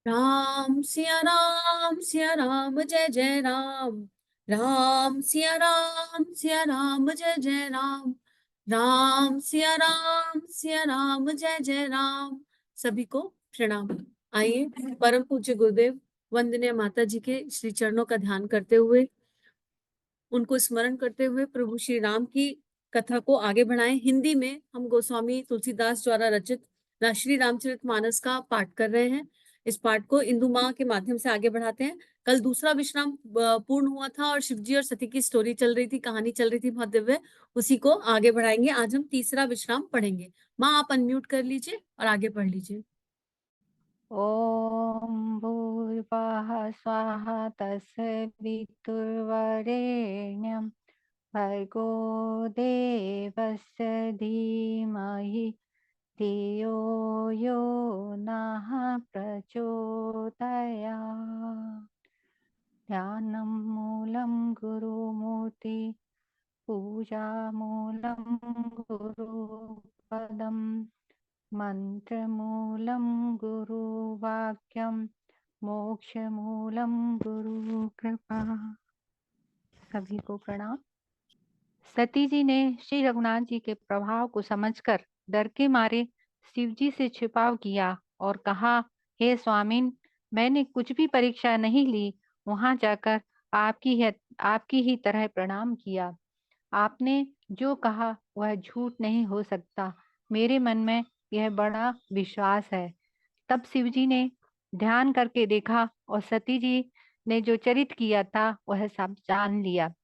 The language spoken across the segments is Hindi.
सिया राम जय जय राम। सिया राम जय जय राम। सिया राम जय जय राम। सभी को प्रणाम। आइए परम पूज्य गुरुदेव वंदनीय माता जी के श्री चरणों का ध्यान करते हुए, उनको स्मरण करते हुए प्रभु श्री राम की कथा को आगे बढ़ाएं। हिंदी में हम गोस्वामी तुलसीदास द्वारा रचित श्री रामचरितमानस का पाठ कर रहे हैं। इस पाठ को इंदु माँ के माध्यम से आगे बढ़ाते हैं। कल दूसरा विश्राम पूर्ण हुआ था और शिवजी और सती की स्टोरी चल रही थी, कहानी चल रही थी बहुत दिव्य। उसी को आगे बढ़ाएंगे। आज हम तीसरा विश्राम पढ़ेंगे। माँ आप अनम्यूट कर लीजिए और आगे पढ़ लीजिए। ॐ भूर्भुवः स्वः तत्सवितुर्वरेण्यं भर्गो देवस्य धीमहि धियो यो नः प्रचोदयात्। ध्यानं मूलं गुरुमूर्ति पूजामूलं गुरुपदम् मंत्रमूलं गुरुवाक्यं मोक्षमूलं गुरु कृपा। सभी को प्रणाम। सती जी ने श्री रघुनाथ जी के प्रभाव को समझकर डर के मारे शिव जी से छिपाव किया और कहा, हे स्वामिन, मैंने कुछ भी परीक्षा नहीं ली, वहां जाकर आपकी ही तरह प्रणाम किया। आपने जो कहा वह झूठ नहीं हो सकता। मेरे मन में यह बड़ा विश्वास है। तब शिवजी ने ध्यान करके देखा और सती जी ने जो चरित किया था वह सब जान लिया।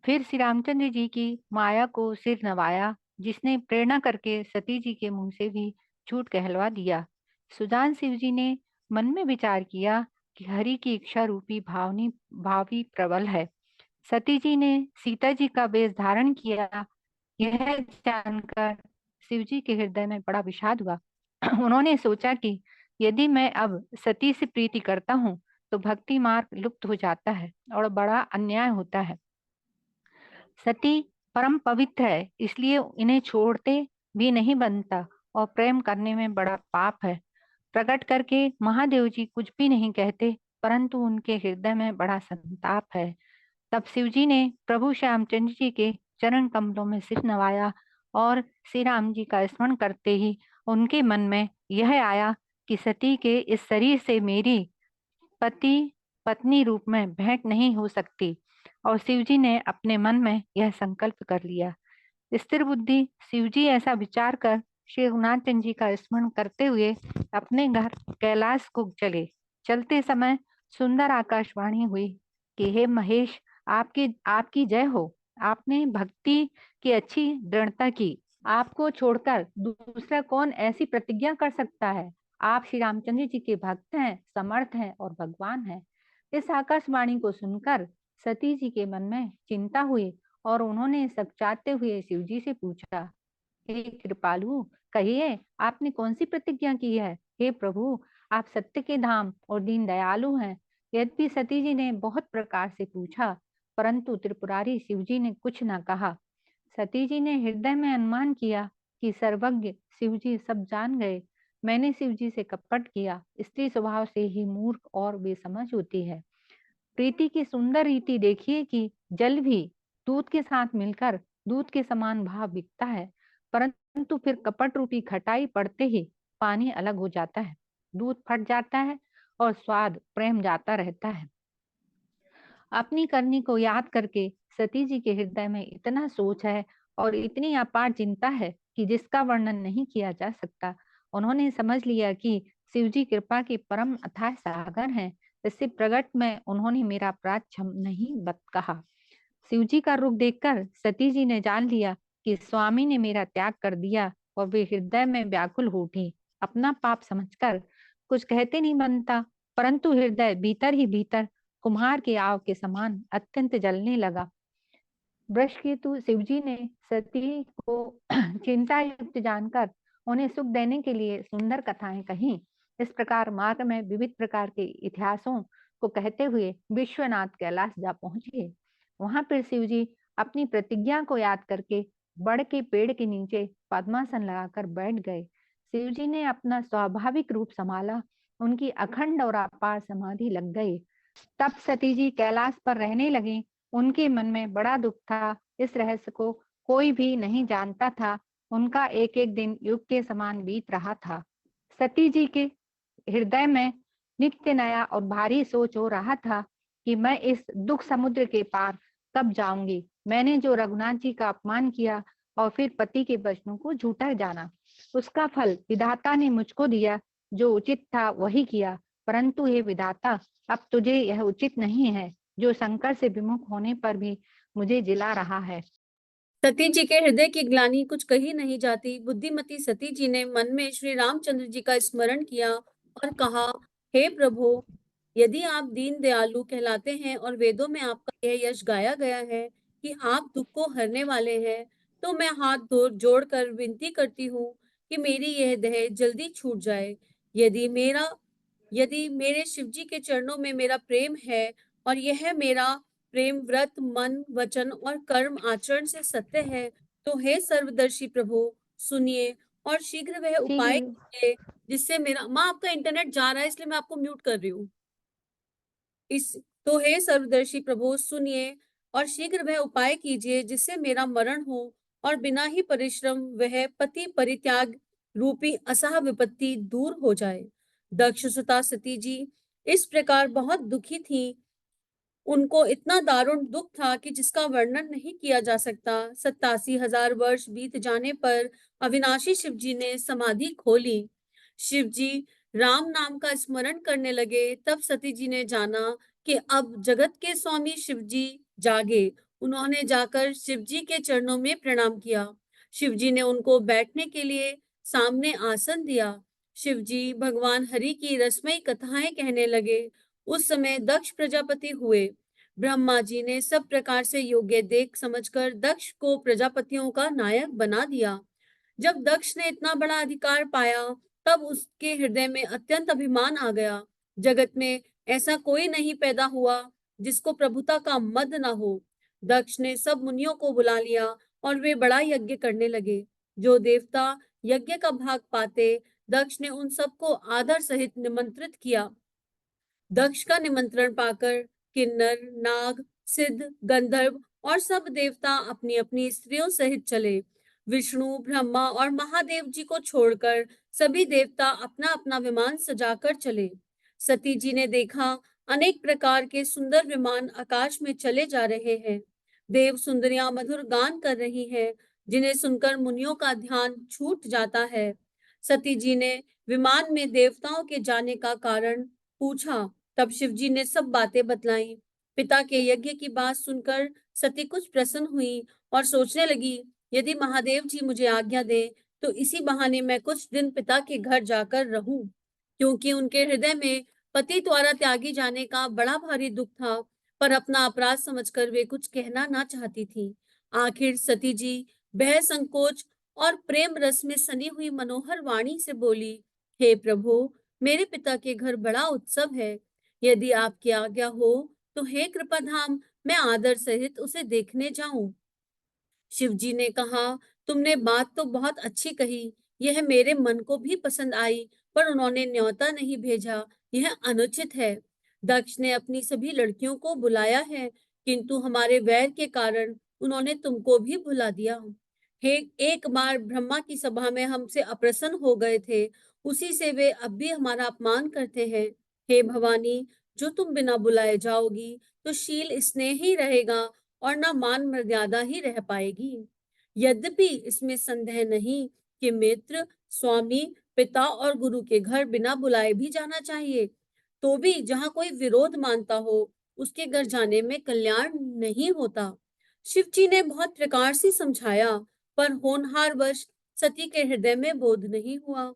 फिर श्री रामचंद्र जी की माया को सिर नवाया, जिसने प्रेरणा करके सती जी के मुंह से भी झूठ कहलवा दिया। सुजान शिव जी ने मन में विचार किया कि हरि की इच्छा रूपी भावी प्रबल है। सती जी ने सीता जी का वेश धारण किया। यह जानकर शिवजी के हृदय में बड़ा विषाद हुआ। उन्होंने सोचा कि यदि मैं अब सती से प्रीति करता हूँ तो भक्ति मार्ग लुप्त हो जाता है और बड़ा अन्याय होता है। सती परम पवित्र है, इसलिए इन्हें छोड़ते भी नहीं बनता और प्रेम करने में बड़ा पाप है। प्रकट करके महादेव जी कुछ भी नहीं कहते, परंतु उनके हृदय में बड़ा संताप है। तब शिवजी ने प्रभु श्यामचंद्र जी के चरण कमलों में सिर नवाया और श्री राम जी का स्मरण करते ही उनके मन में यह आया कि सती के इस शरीर से मेरी पति पत्नी रूप में भेंट नहीं हो सकती। और शिवजी ने अपने मन में यह संकल्प कर लिया। स्थिर बुद्धि शिवजी ऐसा विचार कर श्री रघुनाथ चंद्र जी का स्मरण करते हुए अपने घर कैलाश को चले। चलते समय सुंदर आकाशवाणी हुई कि हे महेश, आपकी आपकी जय हो। आपने भक्ति की अच्छी दृढ़ता की। आपको छोड़कर दूसरा कौन ऐसी प्रतिज्ञा कर सकता है। आप श्री रामचंद्र जी के भक्त हैं, समर्थ हैं और भगवान हैं। इस आकाशवाणी को सुनकर सती जी के मन में चिंता हुई और उन्होंने सचाते हुए शिवजी से पूछा, हे कृपालु, कहिए आपने कौन सी प्रतिज्ञा की है। हे प्रभु, आप सत्य के धाम और दीन दयालु हैं। यद्यपि सती जी ने बहुत प्रकार से पूछा, परंतु त्रिपुरारी शिवजी ने कुछ न कहा। सती जी ने हृदय में अनुमान किया कि सर्वज्ञ शिवजी सब जान गए। मैंने शिवजी से कपट किया। स्त्री स्वभाव से ही मूर्ख और बेसमझ होती है। प्रीति की सुंदर रीति देखिए कि जल भी दूध के साथ मिलकर दूध के समान भाव बिकता है, परंतु फिर कपट रूपी खटाई पड़ते ही पानी अलग हो जाता है, दूध फट जाता है और स्वाद प्रेम जाता रहता है। अपनी करनी को याद करके सती जी के हृदय में इतना सोच है और इतनी अपार चिंता है कि जिसका वर्णन नहीं किया जा सकता। उन्होंने समझ लिया कि शिवजी कृपा के परम अथाह सागर हैं। इससे प्रकट में उन्होंने मेरा अपराध क्षम नहीं बत कहा। शिवजी का रूप देखकर सती जी ने जान लिया कि स्वामी ने मेरा त्याग कर दिया और वे हृदय में व्याकुल हो उठी। अपना पाप समझकर कुछ कहते नहीं बनता, परंतु हृदय भीतर ही भीतर कुम्हार के आग के समान अत्यंत जलने लगा। वृषकेतु शिवजी ने सती को चिंता युक्त जानकर उन्हें सुख देने के लिए सुंदर कथाएं कही। इस प्रकार मार्ग में विविध प्रकार के इतिहासों को कहते हुए विश्वनाथ कैलाश जा पहुंचे। वहां पर शिवजी अपनी प्रतिज्ञा को याद करके बड़ के पेड़ के नीचे पद्मासन लगाकर बैठ गए। शिवजी ने अपना स्वाभाविक रूप संभाला। उनकी अखंड और अपार समाधि लग गई। तब सती जी कैलाश पर रहने लगी। उनके मन में बड़ा दुख था। इस रहस्य को कोई भी नहीं जानता था। उनका एक एक दिन युग के समान बीत रहा था। सती जी के हृदय में नित्य नया और भारी सोच हो रहा था कि मैं इस दुख समुद्र के पार कब जाऊंगी। मैंने जो रघुनाथ जी का अपमान किया और फिर पति के वचनों को झूठा जाना, उसका फल विधाता ने मुझको दिया। जो उचित था वही किया, परंतु हे विधाता, अब तुझे यह उचित नहीं है जो शंकर से विमुख होने पर भी मुझे जिला रहा है। सती जी के हृदय की ग्लानि कुछ कही नहीं जाती। बुद्धिमती सती जी ने मन में श्री रामचंद्र जी का स्मरण किया और कहा, हे प्रभु, यदि आप दीन दयालु कहलाते हैं और वेदों में आपका यह यश गाया गया है कि आप दुख को हरने वाले हैं, तो मैं हाथ जोड़कर विनती करती हूँ कि मेरी यह देह जल्दी छूट जाए। यदि मेरा यदि मेरे शिव जी के चरणों में मेरा प्रेम है और यह मेरा प्रेम व्रत मन वचन और कर्म आचरण से सत्य है, तो हे सर्वदर्शी प्रभु, सुनिए और शीघ्र वह उपाय शीघ्र कीजिए जिससे मेरा माँ, आपका इंटरनेट जा रहा है इसलिए मैं आपको म्यूट कर रही हूँ। इस तो हे सर्वदर्शी प्रभु, सुनिए और शीघ्र वह उपाय कीजिए जिससे मेरा मरण हो और बिना ही परिश्रम वह पति परित्याग रूपी असह विपत्ति दूर हो जाए। दक्ष सुता सती जी इस प्रकार बहुत दुखी थी। उनको इतना दारुण दुख था कि जिसका वर्णन नहीं किया जा सकता। 87,000 वर्ष बीत जाने पर अविनाशी शिव जी ने समाधि खोली। शिव जी राम नाम का स्मरण करने लगे। तब सती जी ने जाना कि अब जगत के स्वामी शिव जी जागे। उन्होंने जाकर शिव जी के चरणों में प्रणाम किया। शिव जी ने उनको बैठने के लिए सामने आसन दिया। शिव जी भगवान हरि की रसमयी कथाएं कहने लगे। उस समय दक्ष प्रजापति हुए। ब्रह्मा जी ने सब प्रकार से योग्य देख समझकर दक्ष को प्रजापतियों का नायक बना दिया। जब दक्ष ने इतना बड़ा अधिकार पाया, तब उसके हृदय में अत्यंत अभिमान आ गया। जगत में ऐसा कोई नहीं पैदा हुआ जिसको प्रभुता का मद न हो। दक्ष ने सब मुनियों को बुला लिया और वे बड़ा यज्ञ करने लगे। जो देवता यज्ञ का भाग पाते, दक्ष ने उन सबको आदर सहित निमंत्रित किया। दक्ष का निमंत्रण पाकर किन्नर, नाग, सिद्ध, गंधर्व और सब देवता अपनी अपनी स्त्रियों सहित चले। विष्णु, ब्रह्मा और महादेव जी को छोड़कर सभी देवता अपना अपना विमान सजाकर चले। सती जी ने देखा अनेक प्रकार के सुंदर विमान आकाश में चले जा रहे हैं। देव सुंदरियां मधुर गान कर रही हैं, जिन्हें सुनकर मुनियों का ध्यान छूट जाता है। सती जी ने विमान में देवताओं के जाने का कारण पूछा। तब शिव जी ने सब बातें बतलाई। पिता के यज्ञ की बात सुनकर सती कुछ प्रसन्न हुई और सोचने लगी, यदि महादेव जी मुझे आज्ञा दे तो इसी बहाने मैं कुछ दिन पिता के घर जाकर रहूं, क्योंकि उनके हृदय में पति द्वारा त्यागी जाने का बड़ा भारी दुख था। पर अपना अपराध समझकर वे कुछ कहना ना चाहती थी। आखिर सती जी भय, संकोच और प्रेम रस में सनी हुई मनोहर वाणी से बोली, हे प्रभु, मेरे पिता के घर बड़ा उत्सव है। यदि आपकी आज्ञा हो तो हे कृपाधाम, मैं आदर सहित उसे देखने जाऊं। शिव जी ने कहा, तुमने बात तो बहुत अच्छी कही, यह मेरे मन को भी पसंद आई, पर उन्होंने न्योता नहीं भेजा, यह अनुचित है। दक्ष ने अपनी सभी लड़कियों को बुलाया है, किंतु हमारे वैर के कारण उन्होंने तुमको भी बुला दिया। हे, एक बार ब्रह्मा की सभा में हमसे अप्रसन्न हो गए थे, उसी से वे अब भी हमारा अपमान करते हैं। हे भवानी, जो तुम बिना बुलाए जाओगी तो शील स्नेह ही रहेगा और ना मान मर्यादा ही रह पाएगी। यद्यपि इसमें संदेह नहीं कि मित्र, स्वामी, पिता और गुरु के घर बिना बुलाए भी जाना चाहिए, तो भी जहां कोई विरोध मानता हो, उसके घर जाने में कल्याण नहीं होता। शिव जी ने बहुत प्रकार से समझाया, पर होनहार वश सती के हृदय में बोध नहीं हुआ।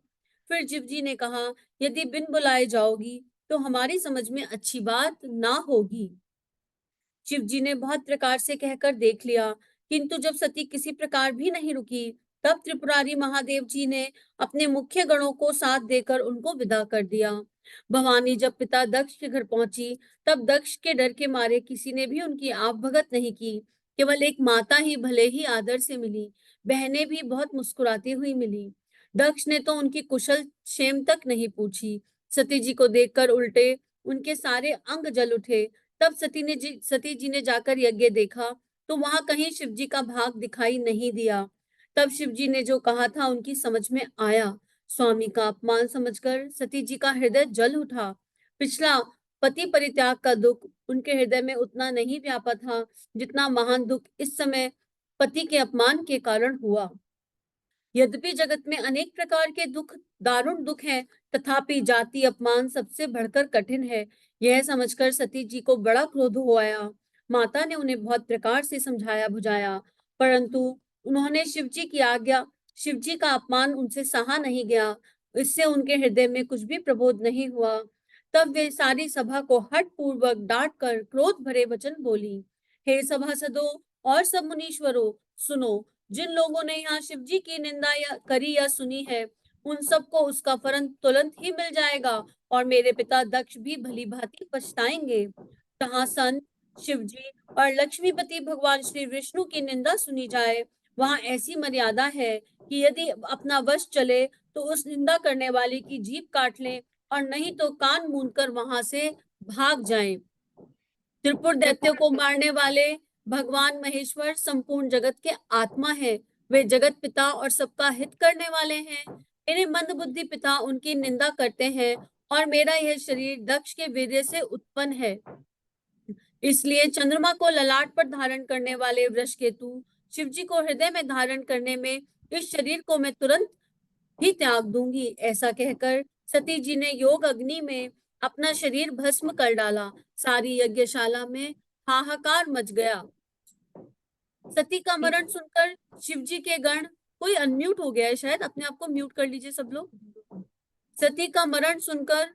फिर शिव जी ने कहा, यदि बिन बुलाए जाओगी तो हमारी समझ में अच्छी बात ना होगी। शिव जी ने बहुत प्रकार से कहकर देख लिया, किंतु जब सती किसी प्रकार भी नहीं रुकी, तब त्रिपुरारी महादेव जी ने अपने मुख्य गणों को साथ देकर उनको विदा कर दिया। भवानी जब पिता दक्ष के घर पहुंची, तब दक्ष के डर के मारे किसी ने भी उनकी आप भगत नहीं की। केवल एक माता ही भले ही आदर से मिली, बहनें भी बहुत मुस्कुराती हुई मिली। दक्ष ने तो उनकी कुशल क्षेम तक नहीं पूछी। सती जी को देखकर उल्टे उनके सारे अंग जल उठे। तब सती जी ने जाकर यज्ञ देखा तो वहां कहीं शिव जी का भाग दिखाई नहीं दिया। तब शिव जी ने जो कहा था उनकी समझ में आया। स्वामी का अपमान समझकर सती जी का हृदय जल उठा। पिछला पति परित्याग का दुख उनके हृदय में उतना नहीं व्यापा था जितना महान दुख इस समय पति के अपमान के कारण हुआ। यद्यपि जगत में अनेक प्रकार के दुख, दारुण दुख हैं, तथापि जाति अपमान सबसे बढ़कर कठिन है। यह समझकर सती जी को बड़ा क्रोध हो आया। माता ने उन्हें बहुत प्रकार से समझाया बुझाया, परंतु उन्होंने शिव जी का अपमान उनसे सहा नहीं गया। इससे उनके हृदय में कुछ भी प्रबोध नहीं हुआ। तब वे सारी सभा को हठ पूर्वक डांट कर क्रोध भरे वचन बोली। हे सभासदों और सब मुनीश्वरों, सुनो। जिन लोगों ने यहाँ शिव जी की निंदा करी या सुनी है, उन सबको उसका फलन तुरंत ही मिल जाएगा और मेरे पिता दक्ष भी भली भांति पछताएंगे। जहाँ संत, शिव जी और लक्ष्मीपति भगवान श्री विष्णु की निंदा सुनी जाए, वहां ऐसी मर्यादा है कि यदि अपना वश चले तो उस निंदा करने वाले की जीभ काट लें और नहीं तो कान मूंद कर वहां से भाग जाएं। त्रिपुर दैत्यों को मारने वाले भगवान महेश्वर संपूर्ण जगत के आत्मा है। वे जगत पिता और सबका हित करने वाले हैं। मेरे मंदबुद्धि पिता उनकी निंदा करते हैं और मेरा यह शरीर दक्ष के वीर्य से उत्पन्न है। इसलिए चंद्रमा को ललाट पर धारण करने वाले वृषकेतु शिव जी को हृदय में धारण करने में इस शरीर को मैं तुरंत ही त्याग दूंगी। ऐसा कहकर सती जी ने योग अग्नि में अपना शरीर भस्म कर डाला। सारी यज्ञशाला में हाहाकार मच गया। सती का मरण सुनकर शिव जी के गण, कोई अनम्यूट हो गया है शायद, अपने आप को म्यूट कर लीजिए सब लोग। सती का मरण सुनकर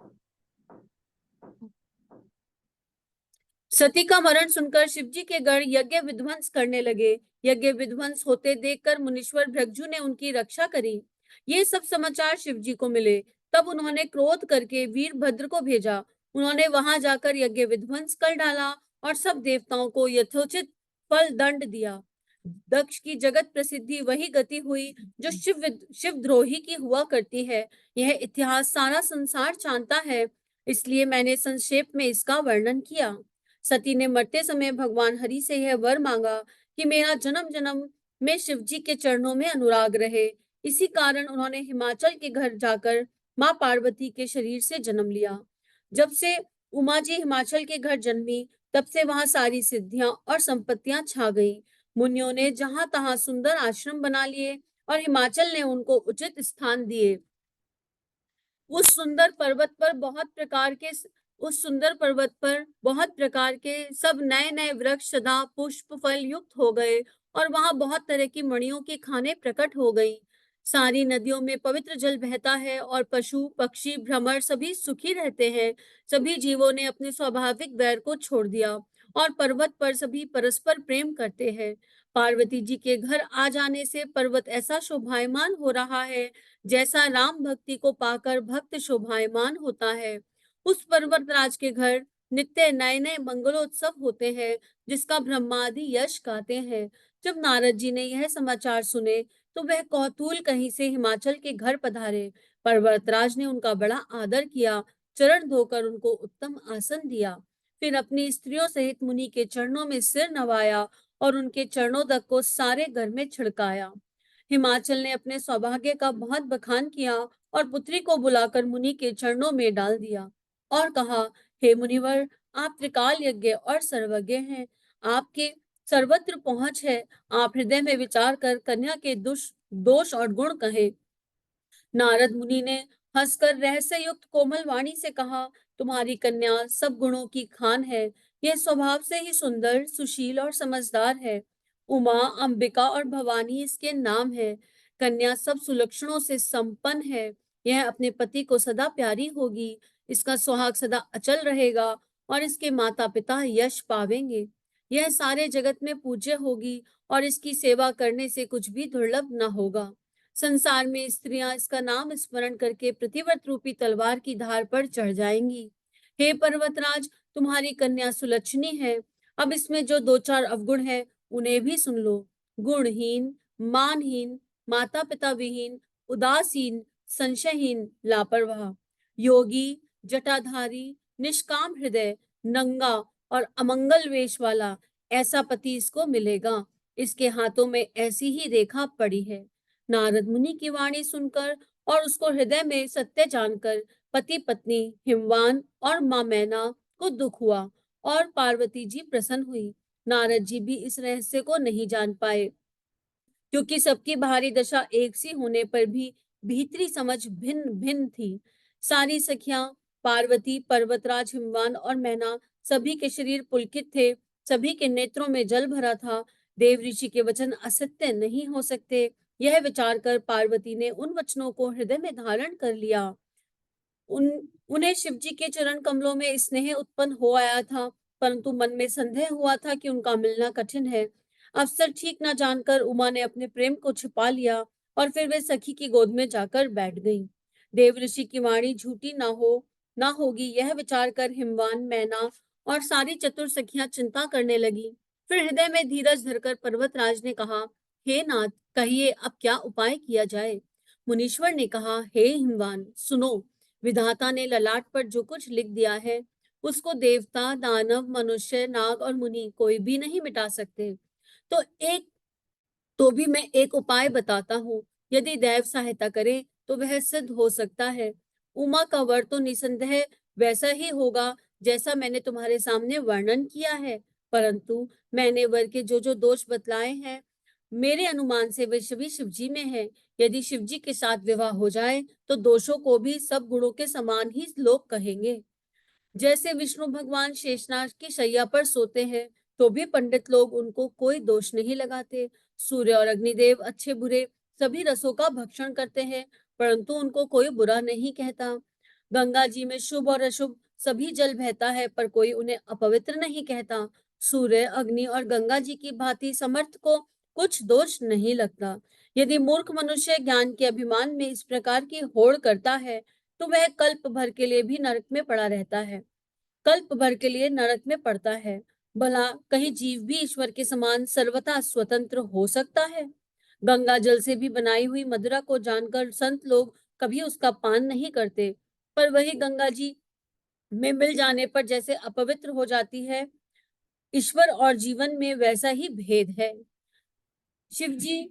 सती का मरण सुनकर शिव जी के गण यज्ञ विध्वंस करने लगे। यज्ञ विध्वंस होते देखकर मुनीश्वर भृगु ने उनकी रक्षा करी। ये सब समाचार शिव जी को मिले। तब उन्होंने क्रोध करके वीरभद्र को भेजा। उन्होंने वहां जाकर यज्ञ विध्वंस कर डाला और सब देवताओं को यथोचित फल दंड दिया। दक्ष की जगत प्रसिद्धि वही गति हुई जो शिवद्रोही की हुआ करती है। यह इतिहास सारा संसार जानता है, इसलिए मैंने संक्षेप में इसका वर्णन किया। सती ने मरते समय भगवान हरि से यह वर मांगा कि मेरा जन्म जन्म में शिव जी के चरणों में अनुराग रहे। इसी कारण उन्होंने हिमाचल के घर जाकर माँ पार्वती के शरीर से जन्म लिया। जब से उमा जी हिमाचल के घर जन्मी, तब से वहां सारी सिद्धियां और संपत्तियां छा गई। मुनियों ने जहां तहां सुंदर आश्रम बना लिए और हिमाचल ने उनको उचित स्थान दिए। उस सुंदर पर्वत पर बहुत प्रकार के सब नए नए वृक्ष सदा पुष्प फल युक्त हो गए और वहां बहुत तरह की मणियों की खानें प्रकट हो गई। सारी नदियों में पवित्र जल बहता है और पशु पक्षी भ्रमर सभी सुखी रहते हैं। सभी जीवों ने अपने स्वाभाविक वैर को छोड़ दिया और पर्वत पर सभी परस्पर प्रेम करते हैं। पार्वती जी के घर आ जाने से पर्वत ऐसा शोभायमान हो रहा है जैसा राम भक्ति को पाकर भक्त शोभायमान होता है। उस पर्वतराज के घर नित्य नए नए मंगलोत्सव होते हैं, जिसका ब्रह्मादि यश गाते हैं। जब नारद जी ने यह समाचार सुने तो वह कौतूल कहीं से हिमाचल के घर पधारे। पर्वतराज ने उनका बड़ा आदर किया, चरण धोकर उनको उत्तम आसन दिया। फिर अपनी स्त्रियों सहित मुनि के चरणों में सिर नवाया और उनके चरणों तक को सारे घर में छिड़काया। हिमाचल ने अपने सौभाग्य का बहुत बखान किया और पुत्री को बुलाकर मुनि के चरणों में डाल दिया और कहा, हे मुनिवर, आप त्रिकाल यज्ञ और सर्वज्ञ हैं। आपके सर्वत्र पहुंच है। आप हृदय में विचार कर कन्या के दोष और गुण कहे। नारद मुनि ने हंसकर रहस्य युक्त कोमल वाणी से कहा, तुम्हारी कन्या सब गुणों की खान है। यह स्वभाव से ही सुंदर, सुशील और समझदार है। उमा, अंबिका और भवानी इसके नाम है। कन्या सब सुलक्षणों से संपन्न है। यह अपने पति को सदा प्यारी होगी। इसका सुहाग सदा अचल रहेगा और इसके माता पिता यश पावेंगे। यह सारे जगत में पूज्य होगी और इसकी सेवा करने से कुछ भी दुर्लभ न होगा। संसार में स्त्रियां इसका नाम स्मरण करके प्रतिव्रत रूपी तलवार की धार पर चढ़ जाएंगी। हे पर्वतराज, तुम्हारी कन्या सुलक्षणी है। अब इसमें जो दो चार अवगुण है उन्हें भी सुन लो। गुणहीन, मानहीन, माता पिता विहीन, उदासीन, संशयहीन, लापरवाह, योगी, जटाधारी, निष्काम हृदय, नंगा और अमंगल वेश वाला ऐसा पति इसको मिलेगा। इसके हाथों में ऐसी ही रेखा पड़ी है। नारद मुनि की वाणी सुनकर और उसको हृदय में सत्य जानकर पति पत्नी हिमवान और मां मैना को दुख हुआ और पार्वती जी प्रसन्न हुई। नारद जी भी इस रहस्य को नहीं जान पाए, क्योंकि सबकी बाहरी दशा एक सी होने पर भी भीतरी समझ भिन्न भिन्न थी। सारी सखियां, पार्वती, पर्वतराज, हिमवान और मैना, सभी के शरीर पुलकित थे, सभी के नेत्रों में जल भरा था। देव ऋषि के वचन असत्य नहीं हो सकते, यह विचार कर पार्वती ने उन वचनों को हृदय में धारण कर लिया। उन उन्हें शिवजी के चरण कमलों में स्नेह उत्पन्न हो आया था, परंतु मन में संदेह हुआ था कि उनका मिलना कठिन है। अवसर ठीक न जानकर उमा ने अपने प्रेम को छिपा लिया और फिर वे सखी की गोद में जाकर बैठ गईं। देव ऋषि की वाणी झूठी ना होगी, यह विचार कर हिमवान, मैना और सारी चतुर सखियां चिंता करने लगी। फिर हृदय में धीरज धरकर पर्वतराज ने कहा, हे नाथ, कहिए अब क्या उपाय किया जाए। मुनीश्वर ने कहा, हे हिमवान, सुनो। विधाता ने ललाट पर जो कुछ लिख दिया है, उसको देवता, दानव, मनुष्य, नाग और मुनि कोई भी नहीं मिटा सकते। तो एक तो भी मैं एक उपाय बताता हूँ। यदि दैव सहायता करे तो वह सिद्ध हो सकता है। उमा का वर तो निसंदेह वैसा ही होगा जैसा मैंने तुम्हारे सामने वर्णन किया है, परंतु मैंने वर के जो जो दोष बतलाए हैं, मेरे अनुमान से वे सभी शिवजी में है। यदि शिवजी के साथ विवाह हो जाए तो दोषों को भी सब गुणों के समान ही लोग कहेंगे। जैसे विष्णु भगवान शेषनाग की शैया पर सोते हैं तो भी पंडित लोग उनको कोई दोष नहीं लगाते। सूर्य और अग्निदेव अच्छे बुरे सभी रसों का भक्षण करते हैं, परंतु उनको कोई बुरा नहीं कहता। गंगा जी में शुभ और अशुभ सभी जल बहता है, पर कोई उन्हें अपवित्र नहीं कहता। सूर्य, अग्नि और गंगा जी की भांति समर्थ को कुछ दोष नहीं लगता। यदि मूर्ख मनुष्य ज्ञान के अभिमान में इस प्रकार की होड़ करता है तो वह कल्प भर के लिए भी नरक में पड़ा रहता है, कल्प भर के लिए नरक में पड़ता है। भला कहीं जीव भी ईश्वर के समान सर्वथा स्वतंत्र हो सकता है। गंगा जल से भी बनाई हुई मदिरा को जानकर संत लोग कभी उसका पान नहीं करते, पर वही गंगा जी में मिल जाने पर जैसे अपवित्र हो जाती है, ईश्वर और जीवन में वैसा ही भेद है। शिवजी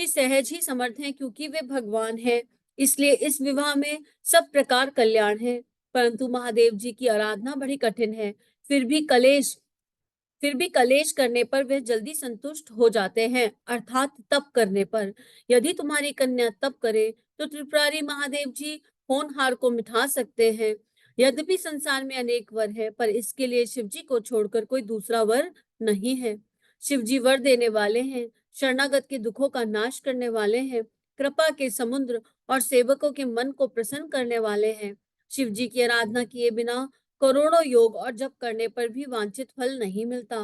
सहज ही समर्थ हैं, क्योंकि वे भगवान हैं। इसलिए इस विवाह में सब प्रकार कल्याण है। परंतु महादेव जी की आराधना बड़ी कठिन है। फिर भी कलेश फिर भी कलेश करने पर वे जल्दी संतुष्ट हो जाते हैं, अर्थात तप करने पर। यदि तुम्हारी कन्या तप करे तो त्रिपुरारी महादेव जी होनहार को मिटा सकते हैं। यद्यपि संसार में अनेक वर है, पर इसके लिए शिव जी को छोड़कर कोई दूसरा वर नहीं है। शिव जी वर देने वाले हैं, शरणागत के दुखों का नाश करने वाले हैं, कृपा के समुद्र और सेवकों के मन को प्रसन्न करने वाले हैं। शिव जी की आराधना किए बिना करोड़ों योग और जप करने पर भी वांछित फल नहीं मिलता।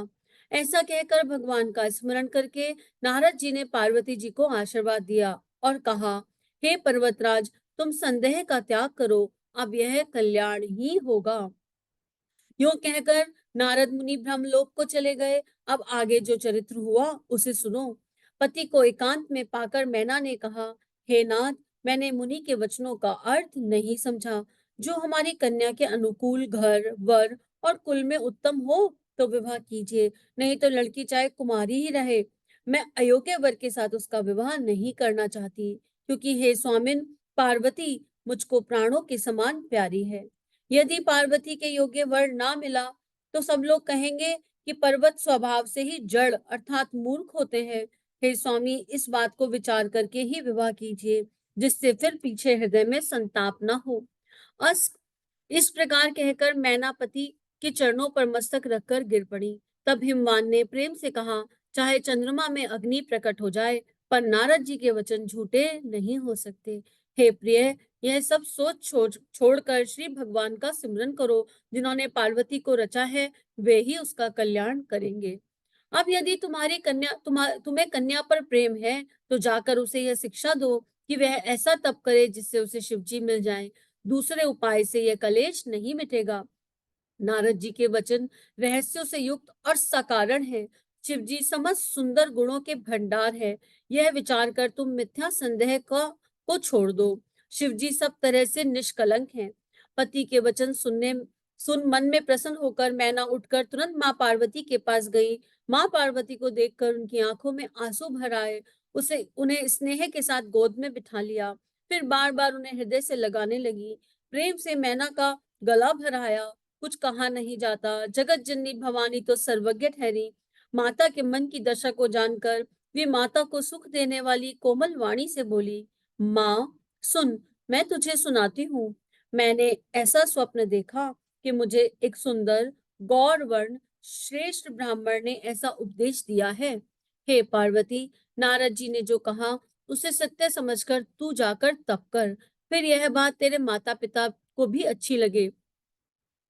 ऐसा कहकर भगवान का स्मरण करके नारद जी ने पार्वती जी को आशीर्वाद दिया और कहा, हे पर्वतराज, तुम संदेह का त्याग करो, अब यह कल्याण ही होगा। यूं कहकर नारद मुनि ब्रह्मलोक को चले गए। अब आगे जो चरित्र हुआ उसे सुनो। पति को एकांत में पाकर मैना ने कहा, हे नाथ, मैंने मुनि के वचनों का अर्थ नहीं समझा। जो हमारी कन्या के अनुकूल घर, वर और कुल में उत्तम हो तो विवाह कीजिए, नहीं तो लड़की चाहे कुमारी ही रहे। मैं अयोग्य वर के साथ उसका विवाह नहीं करना चाहती, क्योंकि हे स्वामिन, पार्वती मुझको प्राणों के समान प्यारी है। यदि पार्वती के योग्य वर ना मिला तो सब लोग कहेंगे कि पर्वत स्वभाव से ही जड़ अर्थात मूर्ख होते हैं। हे स्वामी, इस बात को विचार करके ही विवाह कीजिए, जिससे फिर पीछे हृदय में संताप न हो। अस इस प्रकार कहकर मैनापति के चरणों पर मस्तक रखकर गिर पड़ी। तब हिमवान ने प्रेम से कहा, चाहे चंद्रमा में अग्नि प्रकट हो जाए, पर नारद जी के वचन झूठे नहीं हो सकते। हे प्रिय, यह सब सोच छोड़कर श्री भगवान का सिमरन करो। जिन्होंने पार्वती को रचा है वे ही उसका कल्याण करेंगे। अब यदि तुम्हें कन्या पर प्रेम है तो जाकर उसे यह शिक्षा दो कि वह ऐसा तप करे जिससे उसे शिवजी मिल जाएं। दूसरे उपाय से यह कलेश नहीं मिटेगा। नारद जी के वचन रहस्यों से युक्त और सकारण है। शिव जी समस्त सुंदर गुणों के भंडार है। यह विचार कर तुम मिथ्या संदेह को छोड़ दो। शिव जी सब तरह से निष्कलंक हैं। पति के वचन सुन मन में प्रसन्न होकर मैना उठकर तुरंत माँ पार्वती के पास गई। माँ पार्वती को देखकर उनकी आंखों में आंसू भर आए। उसे उन्हें स्नेह के साथ गोद में बिठा लिया, फिर बार बार उन्हें हृदय से लगाने लगी। प्रेम से मैना का गला भराया। कुछ कहा नहीं जाता। जगत जननी भवानी तो सर्वज्ञ ठहरी। माता के मन की दशा को जानकर वे माता को सुख देने वाली कोमल वाणी से बोली, माँ सुन, मैं तुझे सुनाती हूँ। मैंने ऐसा स्वप्न देखा कि मुझे एक सुंदर गौर वर्ण श्रेष्ठ ब्राह्मण ने ऐसा उपदेश दिया है। हे पार्वती, नारद जी ने जो कहा उसे सत्य समझकर तू जाकर तप कर, फिर यह बात तेरे माता पिता को भी अच्छी लगे।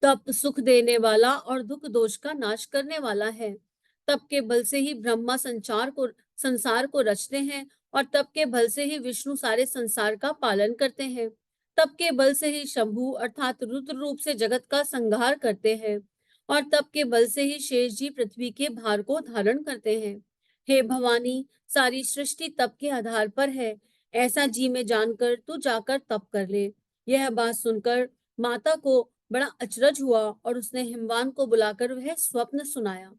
तप सुख देने वाला और दुख दोष का नाश करने वाला है। तप के बल से ही ब्रह्मा संसार को रचते हैं, और तप के बल से ही विष्णु सारे संसार का पालन करते हैं। तप के बल से ही शंभु अर्थात रुद्र रूप से जगत का संहार करते हैं, और तप के बल से ही शेष जी पृथ्वी के भार को धारण करते हैं। हे भवानी, सारी सृष्टि तप के आधार पर है। ऐसा जी में जानकर तू जाकर तप कर ले। यह बात सुनकर माता को बड़ा अचरज हुआ और उसने हिमवान को बुलाकर वह स्वप्न सुनाया।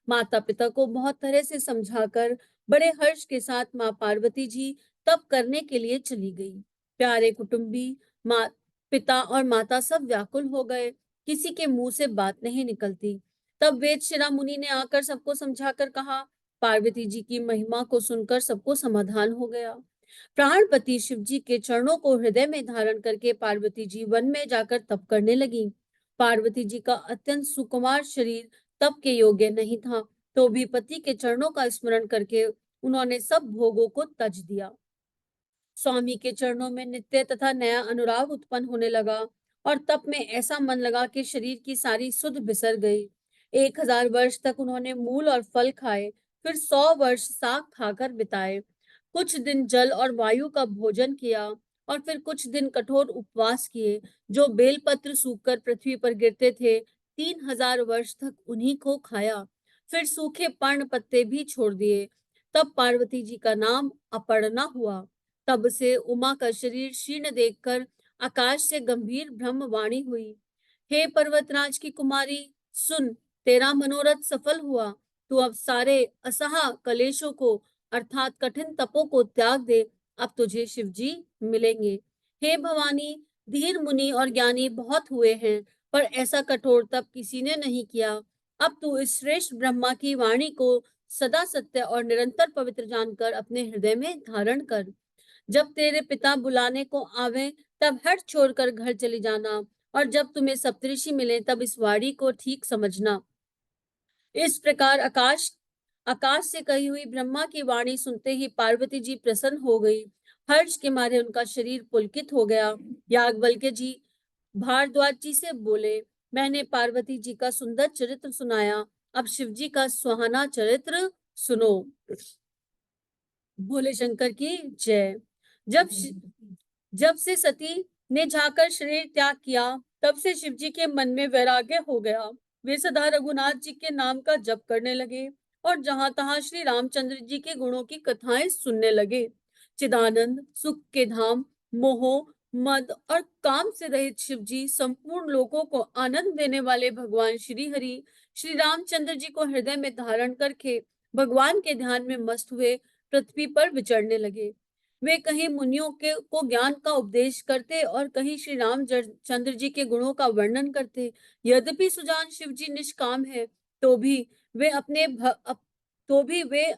माता पिता को बहुत तरह से समझाकर बड़े हर्ष के साथ माँ पार्वती जी तप करने के लिए चली गई। प्यारे कुटुंबी, माँ पिता और माता सब व्याकुल हो गए। किसी के मुंह से बात नहीं निकलती। तब वेदशिरा मुनि ने आकर सबको समझाकर कहा। पार्वती जी की महिमा को सुनकर सबको समाधान हो गया। प्राणपति शिव जी के चरणों को हृदय में धारण करके पार्वती जी वन में जाकर तप करने लगी। पार्वती जी का अत्यंत सुकुमार शरीर तप के योग्य नहीं था, तो भी पति के चरणों का स्मरण करके उन्होंने सब भोगों को त्याज दिया। स्वामी के चरणों में नित्य तथा नया अनुराग उत्पन्न होने लगा, और तप में ऐसा मन लगा कि शरीर की सारी सुध बिसर गई। 1000 वर्ष तक उन्होंने मूल और फल खाए, फिर 100 वर्ष साग खाकर बिताए। कुछ दिन जल और वायु का भोजन किया, और फिर कुछ दिन कठोर उपवास किए। जो बेलपत्र सूखकर पृथ्वी पर गिरते थे, 3000 वर्ष तक उन्हीं को खाया। फिर सूखे पर्ण पत्ते भी छोड़ दिए। तब पार्वती जी का नाम अपर्णा हुआ। तब से उमा का शरीर क्षीण देखकर आकाश से गंभीर ब्रह्म वाणी हुई। हे पर्वतराज की कुमारी, सुन, तेरा मनोरथ सफल हुआ। तू अब सारे असहा कलेशों को अर्थात कठिन तपों को त्याग दे। अब तुझे शिव जी मिलेंगे। हे भवानी, धीर मुनि और ज्ञानी बहुत हुए हैं, पर ऐसा कठोर तप किसी ने नहीं किया। अब तू इस श्रेष्ठ ब्रह्मा की वाणी को सदा सत्य और निरंतर पवित्र जानकर अपने हृदय में धारण कर। जब तेरे पिता बुलाने को आवे, तब हट छोड़कर घर चली जाना, और जब तुम्हें सप्तऋषि मिले तब इस वाणी को ठीक समझना। इस प्रकार आकाश आकाश से कही हुई ब्रह्मा की वाणी सुनते ही पार्वती जी प्रसन्न हो गई। हर्ष के मारे उनका शरीर पुलकित हो गया। याज्ञवल्क्य जी भारद्वाज जी से बोले, मैंने पार्वती जी का सुंदर चरित्र सुनाया, अब शिव जी का सुहाना चरित्र सुनो। भोले शंकर की जय। जब जब से सती ने जाकर शरीर त्याग किया, तब से शिव जी के मन में वैराग्य हो गया। वे सदा रघुनाथ जी के नाम का जप करने लगे, और जहां तहां श्री रामचंद्र जी के गुणों की कथाएं सुनने लगे। चिदानंद, सुख के धाम, मोह, मद और काम से रहित शिव जी, संपूर्ण लोगों को आनंद देने वाले भगवान श्री हरि श्री रामचंद्र जी को हृदय में धारण करके भगवान के ध्यान में मस्त हुए पृथ्वी पर विचरने लगे। वे कहीं मुनियों के को ज्ञान का उपदेश करते और कहीं श्री राम चंद्र जी के गुणों का वर्णन करते। यद्यपि सुजान शिव जी निष्काम है, तो भी वे अपने तो भी वे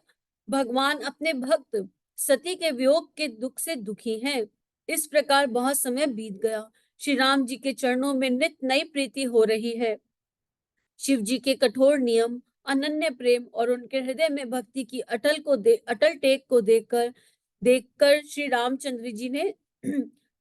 भगवान अपने भक्त सती के वियोग के दुख से दुखी हैं। इस प्रकार बहुत समय बीत गया। श्री राम जी के चरणों में नित नई प्रीति हो रही है। शिव जी के कठोर नियम, अनन्य प्रेम और उनके हृदय में भक्ति की अटल टेक को देखकर श्री रामचंद्र जी ने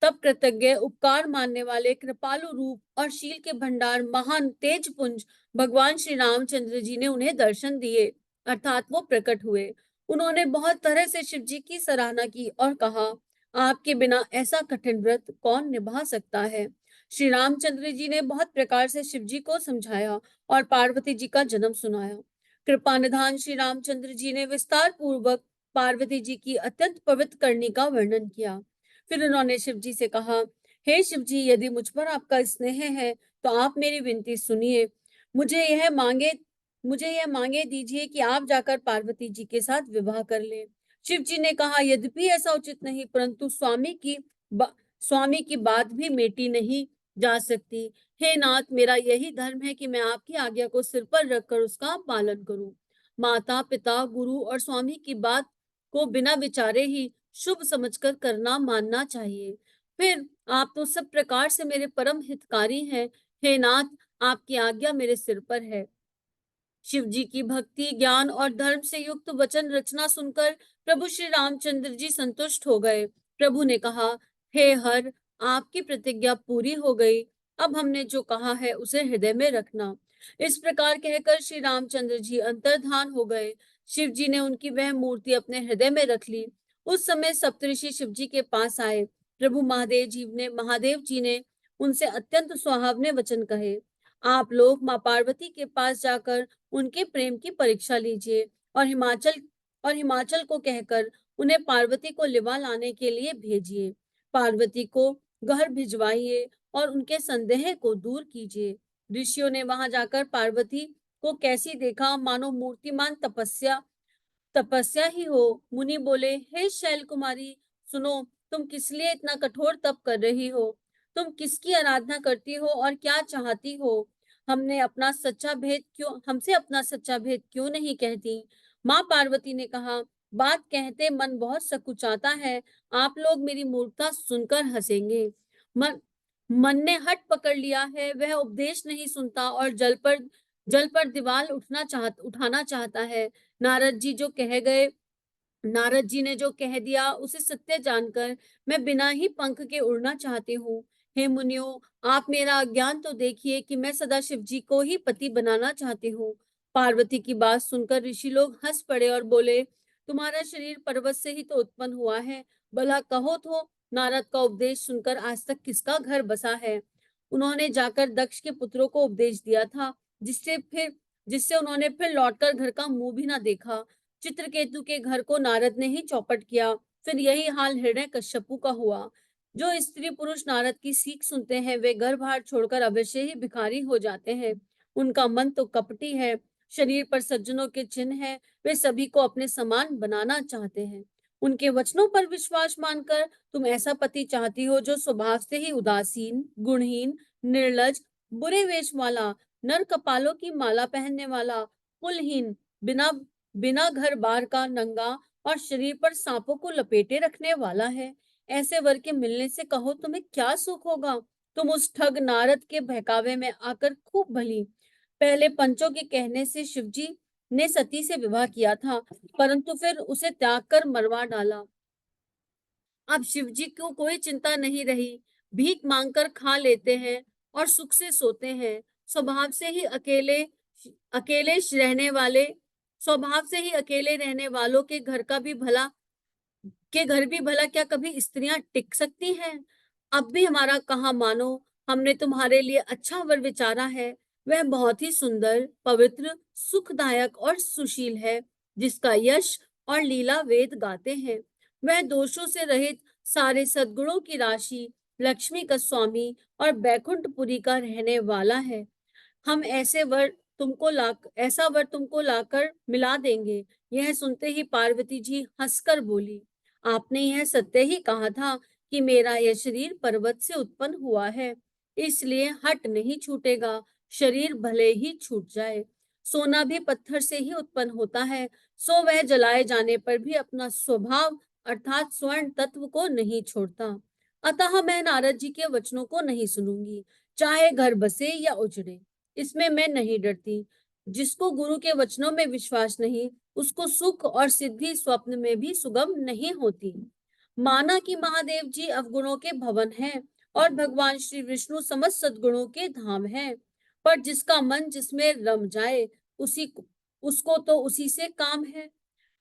तब कृतज्ञ उपकार मानने वाले कृपालु रूप और शील के भंडार महान तेज पुंज भगवान श्री रामचंद्र जी ने उन्हें दर्शन दिए, अर्थात वो प्रकट हुए। उन्होंने बहुत तरह से शिव जी की सराहना की और कहा, आपके बिना ऐसा कठिन व्रत कौन निभा सकता है। श्री रामचंद्र जी ने बहुत प्रकार से शिव जी को समझाया और पार्वती जी का जन्म सुनाया। कृपा निधान श्री रामचंद्र जी ने विस्तार पूर्वक पार्वती जी की अत्यंत पवित्र करनी का वर्णन किया। फिर उन्होंने शिव जी से कहा, हे शिव जी, यदि मुझ पर आपका स्नेह है तो आप मेरी विनती सुनिए। मुझे यह मांगे मुझे यह मांगे दीजिए कि आप जाकर पार्वती जी के साथ विवाह कर लें। शिव जी ने कहा, यद्यपि ऐसा उचित नहीं, परंतु स्वामी की बात भी मेटी नहीं जा सकती। हे नाथ, मेरा यही धर्म है कि मैं आपकी आज्ञा को सिर पर रखकर उसका पालन करूं। माता पिता गुरु और स्वामी की बात को बिना विचारे ही शुभ समझकर करना मानना चाहिए। फिर आप तो सब प्रकार से मेरे परम हितकारी हैं। हे नाथ, आपकी आज्ञा मेरे सिर पर है। शिव जी की भक्ति, ज्ञान और धर्म से युक्त वचन रचना सुनकर प्रभु श्री रामचंद्र जी संतुष्ट हो गए। प्रभु ने कहा, हे हर, आपकी प्रतिज्ञा पूरी हो गई। अब हमने जो कहा है उसे हृदय में रखना। इस प्रकार कहकर श्री रामचंद्र जी अंतर्धान हो गए। शिव जी ने उनकी वह मूर्ति अपने हृदय में रख ली। उस समय सप्तऋषि शिव जी के पास आए। प्रभु महादेव जी ने उनसे अत्यंत सुहावने वचन कहे। आप लोग माँ पार्वती के पास जाकर उनके प्रेम की परीक्षा लीजिए और हिमाचल को कहकर उन्हें पार्वती को लिवा लाने के लिए भेजिए। पार्वती को घर भिजवाइए और उनके संदेह को दूर कीजिए। ऋषियों ने वहां जाकर पार्वती को कैसी देखा, मानो मूर्तिमान तपस्या ही हो। मुनि बोले, हे शैल कुमारी, सुनो, तुम किस लिए इतना कठोर तप कर रही हो? तुम किसकी आराधना करती हो और क्या चाहती हो? हमसे अपना सच्चा भेद क्यों नहीं कहती? माँ पार्वती ने कहा, बात कहते मन बहुत सकुचाता है। आप लोग मेरी मूर्खता सुनकर हंसेंगे। मन मन ने हट पकड़ लिया है, वह उपदेश नहीं सुनता और जल पर दीवार उठाना चाहता है। नारद जी जो कह गए नारद जी ने जो कह दिया उसे सत्य जानकर मैं बिना ही पंख के उड़ना चाहती हूँ। हे मुनियों, आप मेरा अज्ञान तो देखिए कि मैं सदा शिव जी को ही पति बनाना चाहती हूँ। पार्वती की बात सुनकर ऋषि लोग हंस पड़े और बोले, तुम्हारा शरीर पर्वत से ही तो उत्पन्न हुआ है, भला कहो तो नारद का उपदेश सुनकर आज तक किसका घर बसा है? उन्होंने जाकर दक्ष के पुत्रों को उपदेश दिया था, जिससे उन्होंने फिर लौटकर घर का मुंह भी ना देखा। चित्रकेतु के घर को नारद ने ही चौपट किया। फिर यही हाल हिरण्यकश्यपु का हुआ। जो स्त्री पुरुष नारद की सीख सुनते हैं वे घर बार छोड़कर अवश्य ही भिखारी हो जाते हैं। उनका मन तो कपटी है, शरीर पर सज्जनों के चिन्ह है, वे सभी को अपने समान बनाना चाहते हैं। उनके वचनों पर विश्वास मानकर तुम ऐसा पति चाहती हो जो स्वभाव से ही उदासीन, गुणहीन, निर्लज, बुरे वेश वाला, नर कपालों की माला पहनने वाला, कुलहीन, बिना बिना घर बार का, नंगा और शरीर पर सांपों को लपेटे रखने वाला है। ऐसे वर के मिलने से कहो तुम्हें क्या सुख होगा? तुम उस ठग नारद के बहकावे में आकर खूब भली। पहले पंचों के कहने से शिवजी ने सती से विवाह किया था, परंतु फिर उसे त्याग कर मरवा डाला। अब शिवजी को कोई चिंता नहीं रही, भीख मांगकर खा लेते हैं और सुख से सोते हैं। स्वभाव से ही अकेले अकेले रहने वाले स्वभाव से ही अकेले रहने वालों के घर भी भला क्या कभी स्त्रियां टिक सकती हैं? अब भी हमारा कहा मानो, हमने तुम्हारे लिए अच्छा वर विचारा है। वह बहुत ही सुंदर, पवित्र, सुखदायक और सुशील है, जिसका यश और लीला वेद गाते हैं। वह दोषों से रहित, सारे सद्गुणों की राशि, लक्ष्मी का स्वामी और बैकुंठपुरी का रहने वाला है। हम ऐसा वर तुमको लाकर मिला देंगे। यह सुनते ही पार्वती जी हंसकर बोली, आपने यह सत्य ही कहा था कि मेरा यह शरीर पर्वत से उत्पन्न हुआ है, इसलिए हट नहीं छूटेगा, शरीर भले ही छूट जाए। सोना भी पत्थर से ही उत्पन्न होता है, सो वह जलाए जाने पर भी अपना स्वभाव अर्थात स्वर्ण तत्व को नहीं छोड़ता। अतः मैं नारद जी के वचनों को नहीं सुनूंगी, चाहे घर बसे या उजड़े। इसमें मैं नहीं डरती। जिसको गुरु के वचनों में विश्वास नहीं, उसको सुख और सिद्धि स्वप्न में भी सुगम नहीं होती। माना कि महादेव जी अवगुणों के भवन हैं और भगवान श्री विष्णु समस्त सद्गुणों के धाम हैं, पर जिसका मन जिसमें रम जाए उसको तो उसी से काम है।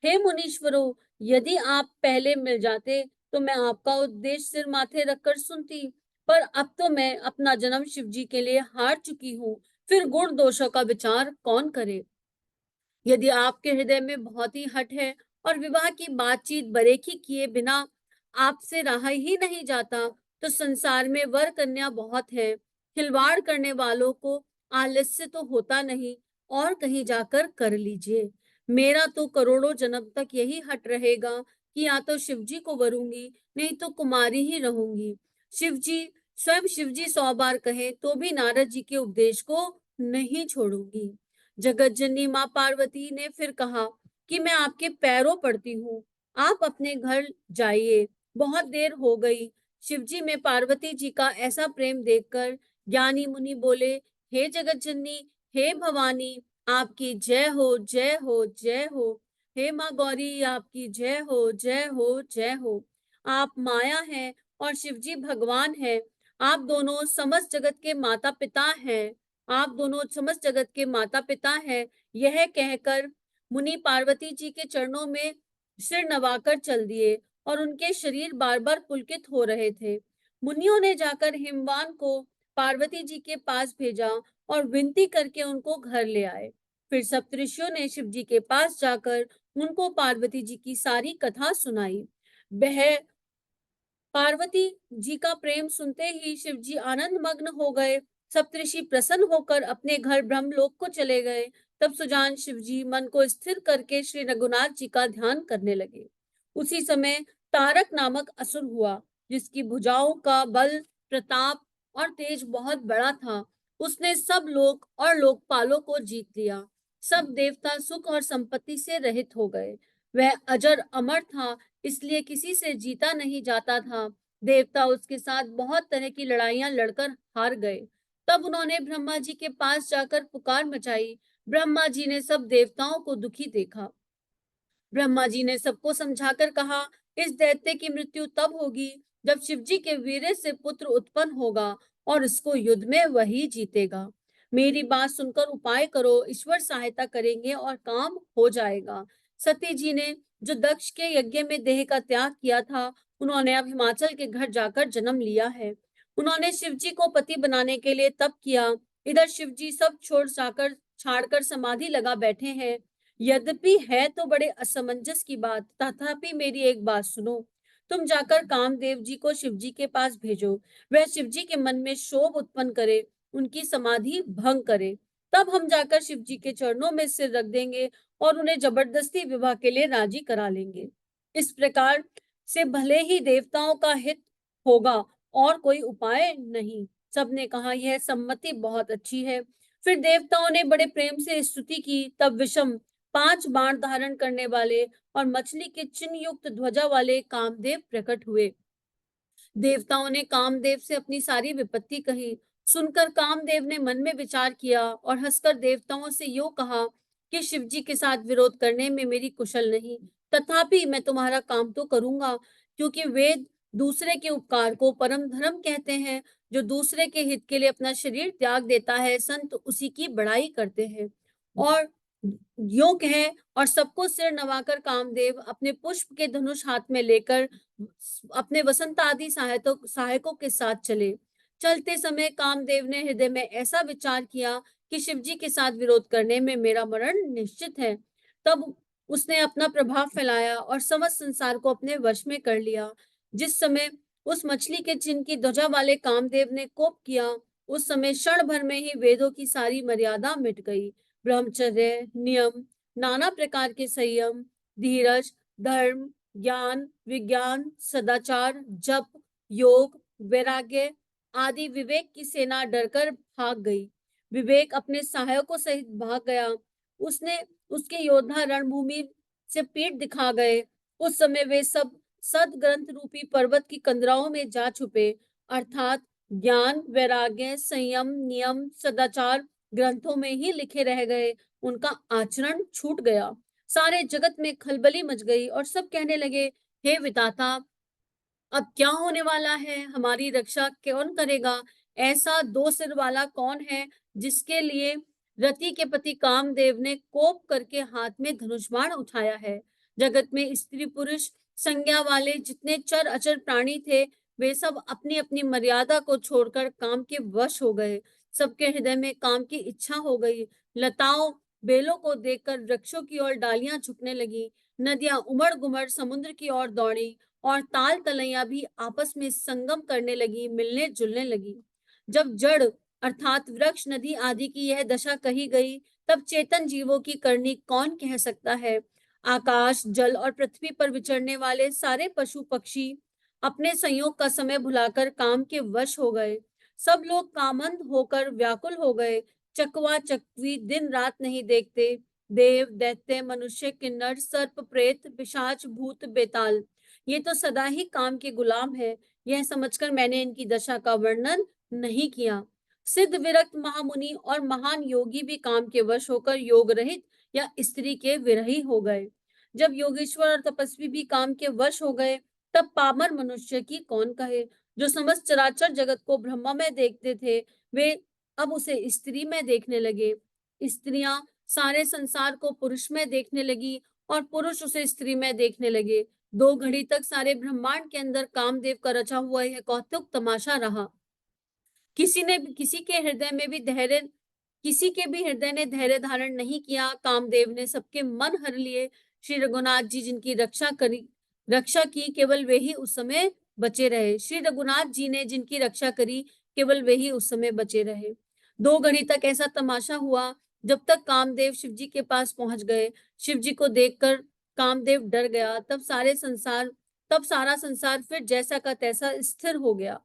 हे मुनीश्वरों, यदि आप पहले मिल जाते तो मैं आपका उपदेश सिर माथे रखकर सुनती, पर अब तो मैं अपना जन्म शिव जी के लिए हार चुकी हूँ। फिर गुण दोषों का विचार कौन करे? यदि आपके हृदय में बहुत ही हठ है और विवाह की बातचीत बरेखी किए बिना आपसे रहा ही नहीं जाता, तो संसार में वर कन्या बहुत है। खिलवाड़ करने वालों को आलस्य तो होता नहीं, और कहीं जाकर कर लीजिए। मेरा तो करोड़ों जन्म तक यही हट रहेगा कि या तो शिवजी को वरूंगी, नहीं तो कुमारी ही रहूंगी। शिवजी स्वयं शिवजी 100 बार कहे तो भी नारद जी के उपदेश को नहीं छोड़ूंगी। जगत जननी माँ पार्वती ने फिर कहा कि मैं आपके पैरों पड़ती हूँ, आप अपने घर जाइए, बहुत देर हो गई। शिवजी में पार्वती जी का ऐसा प्रेम देखकर ज्ञानी मुनि बोले, हे जगत जननी, हे भवानी, आपकी जय हो, जय हो, जय हो। हे माँ गौरी, आपकी जय हो, जय हो, जय हो। आप माया हैं और शिवजी भगवान है। आप दोनों समस्त जगत के माता पिता हैं। आप दोनों समस्त जगत के माता पिता हैं। यह कहकर मुनि पार्वती जी के चरणों में सिर नवाकर चल दिए और उनके शरीर बार बार पुलकित हो रहे थे। मुनियों ने जाकर हिमवान को पार्वती जी के पास भेजा और विनती करके उनको घर ले आए। फिर सप्तऋषियों ने शिव जी के पास जाकर उनको पार्वती जी की सारी कथा सुनाई। वह पार्वती जी का प्रेम सुनते ही शिव जी आनंद मग्न हो गए। सप्तऋषि प्रसन्न होकर अपने घर ब्रह्मलोक को चले गए। तब सुजान शिव जी मन को स्थिर करके श्री रघुनाथ जी का ध्यान करने लगे। उसी समय तारक नामक असुर हुआ, जिसकी भुजाओं का बल, प्रताप और तेज बहुत बड़ा था। उसने सब लोक और लोकपालों को जीत लिया। सब देवता सुख और संपत्ति से रहित हो गए। वह अजर अमर था, इसलिए किसी से जीता नहीं जाता था। देवता उसके साथ बहुत तरह की लड़ाइयां लड़कर हार गए। तब उन्होंने ब्रह्मा जी के पास जाकर पुकार मचाई। ब्रह्मा जी ने सब देवताओं को दुखी देखा। ब्रह्मा जी ने सबको समझाकर कहा, इस दैत्य की मृत्यु तब होगी जब शिवजी के वीर्य से पुत्र उत्पन्न होगा और इसको युद्ध में वही जीतेगा। मेरी बात सुनकर उपाय करो, ईश्वर सहायता करेंगे और काम हो जाएगा। सती जी ने जो दक्ष के यज्ञ में देह का त्याग किया था, उन्होंने अब हिमाचल के घर जाकर जन्म लिया है। उन्होंने शिवजी को पति बनाने के लिए तप किया। इधर शिवजी सब छोड़ जाकर छाड़कर समाधि लगा बैठे हैं। यद्यपि है तो बड़े असमंजस की बात, तथापि मेरी एक बात सुनो। तुम जाकर कामदेव जी को शिवजी के पास भेजो। वह शिवजी के मन में शोभ उत्पन्न करे, उनकी समाधि भंग करे। तब हम जाकर शिवजी के चरणों में सिर रख देंगे और उन्हें जबरदस्ती विवाह के लिए राजी करा लेंगे। इस प्रकार से भले ही देवताओं का हित होगा, और कोई उपाय नहीं। सबने कहा, यह सम्मति बहुत अच्छी है। फिर देवताओं ने बड़े प्रेम से स्तुति की। तब विषम 5 बाण धारण करने वाले और मछली के चिन्ह युक्त ध्वजा वाले कामदेव प्रकट हुए। देवताओं ने कामदेव से अपनी सारी विपत्ति कही। सुनकर कामदेव ने मन में विचार किया और हंसकर देवताओं से यो कहा कि शिवजी के साथ विरोध करने में मेरी कुशल नहीं, तथापि मैं तुम्हारा काम तो करूंगा, क्योंकि वेद दूसरे के उपकार को परम धर्म कहते हैं। जो दूसरे के हित के लिए अपना शरीर त्याग देता है, संत उसी की बड़ाई करते हैं। और यो कहे और सबको सिर नवाकर कामदेव अपने पुष्प के धनुष हाथ में लेकर अपने वसंत आदि सहायकों के साथ चले। चलते समय कामदेव ने हृदय में ऐसा विचार किया कि शिवजी के साथ विरोध करने में मेरा मरण निश्चित है। तब उसने अपना प्रभाव फैलाया और समस्त संसार को अपने वश में कर लिया। जिस समय उस मछली के चिन्ह की ध्वजा वाले कामदेव ने कोप किया, उस समय क्षण भर में ही वेदों की सारी मर्यादा मिट गई। ब्रह्मचर्य, नियम, नाना प्रकार के संयम, धीरज, धर्म, ज्ञान, विज्ञान, सदाचार, जप, योग, वैराग्य आदि विवेक की सेना डरकर भाग गई। विवेक अपने सहायकों सहित भाग गया। उसने उसके योद्धा रणभूमि से पीठ दिखा गए। उस समय वे सब सद ग्रंथ रूपी पर्वत की कंदराओं में जा छुपे, अर्थात ज्ञान, वैराग्य, संयम, नियम, सदाचार ग्रंथों में ही लिखे रह गए। उनका आचरण छूट गया। सारे जगत में खलबली मच गई और सब कहने लगे, हे विधाता, अब क्या होने वाला है? हमारी रक्षा कौन करेगा? ऐसा 2 सिर वाला कौन है जिसके लिए रति के पति कामदेव ने कोप करके हाथ में धनुष बाण उठाया है? जगत में स्त्री पुरुष संज्ञा वाले जितने चर अचर प्राणी थे, वे सब अपनी अपनी मर्यादा को छोड़कर काम के वश हो गए। सबके हृदय में काम की इच्छा हो गई। लताओं बेलों को देखकर वृक्षों की ओर डालियां झुकने लगी। नदियां उमड़ गुमड़ समुद्र की ओर दौड़ी और ताल तलैया भी आपस में संगम करने लगी, मिलने जुलने लगी। जब जड़ अर्थात वृक्ष, नदी आदि की यह दशा कही गई, तब चेतन जीवों की करनी कौन कह सकता है। आकाश, जल और पृथ्वी पर विचरने वाले सारे पशु पक्षी अपने संयोग का समय भुलाकर काम के वश हो गए। सब लोग कामंद होकर व्याकुल हो गए। चकवा चकवी दिन रात नहीं देखते। देव, दैत्य, मनुष्य, किन्नर, सर्प, प्रेत, पिशाच, भूत, बेताल, ये तो सदा ही काम के गुलाम है। यह समझकर मैंने इनकी दशा का वर्णन नहीं किया। सिद्ध विरक्त महामुनि और महान योगी भी काम के वश होकर योग रहित या स्त्री के विरही हो गए। जब योगेश्वर और तपस्वी भी काम के वश हो गए, तब पामर मनुष्य की कौन कहे। जो समस्त चराचर जगत को ब्रह्म में देखते थे, वे अब उसे स्त्री में देखने लगे। स्त्रियां सारे संसार को पुरुष में देखने लगी और पुरुष उसे स्त्री में देखने लगे। 2 घड़ी तक सारे ब्रह्मांड के अंदर कामदेव का रचा हुआ यह कौतुक तमाशा रहा। किसी के भी हृदय ने धैर्य धारण नहीं किया। कामदेव ने सबके मन हर लिए। श्री रघुनाथ जी जिनकी रक्षा की, केवल वे ही उस समय बचे रहे। श्री रघुनाथ जी ने जिनकी रक्षा करी, केवल वे ही उस समय बचे रहे। 2 घड़ी तक ऐसा तमाशा हुआ, जब तक कामदेव शिव जी के पास पहुंच गए। शिव जी को देखकर कामदेव डर गया। तब सारा संसार फिर जैसा का तैसा स्थिर हो गया।